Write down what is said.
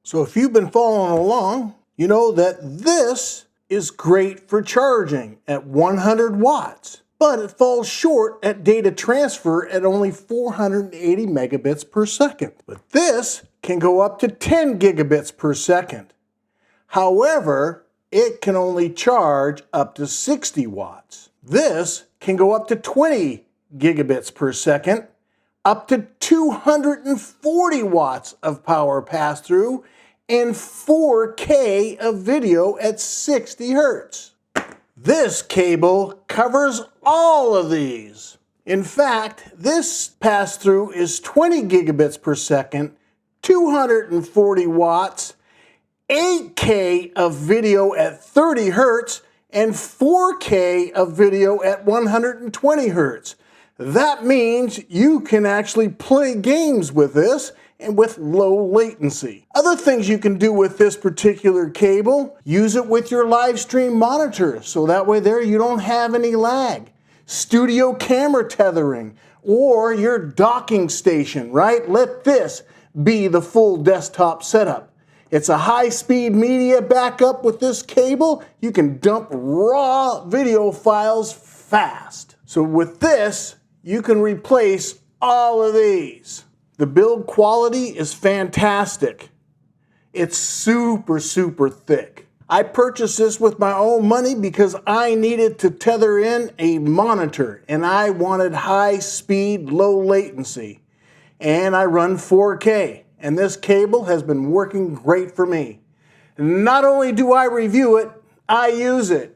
So if you've been following along, you know that this is great for charging at 100 watts, but it falls short at data transfer at only 480 megabits per second. But this can go up to 10 gigabits per second. However, it can only charge up to 60 watts. This can go up to 20 gigabits per second, up to 240 watts of power pass-through, and 4K of video at 60 hertz. This cable covers all of these. In fact, this pass-through is 20 gigabits per second, 240 watts, 8K of video at 30 hertz, and 4K of video at 120 hertz. That means you can actually play games with this and with low latency. Other things you can do with this particular cable, use it with your live stream monitor, so that way there you don't have any lag. Studio camera tethering, or your docking station, right? Let this be the full desktop setup. It's a high-speed media backup with this cable. You can dump raw video files fast. So with this, you can replace all of these. The build quality is fantastic. It's super thick. I purchased this with my own money because I needed to tether in a monitor and I wanted high speed, low latency. And I run 4K, and this cable has been working great for me. Not only do I review it, I use it.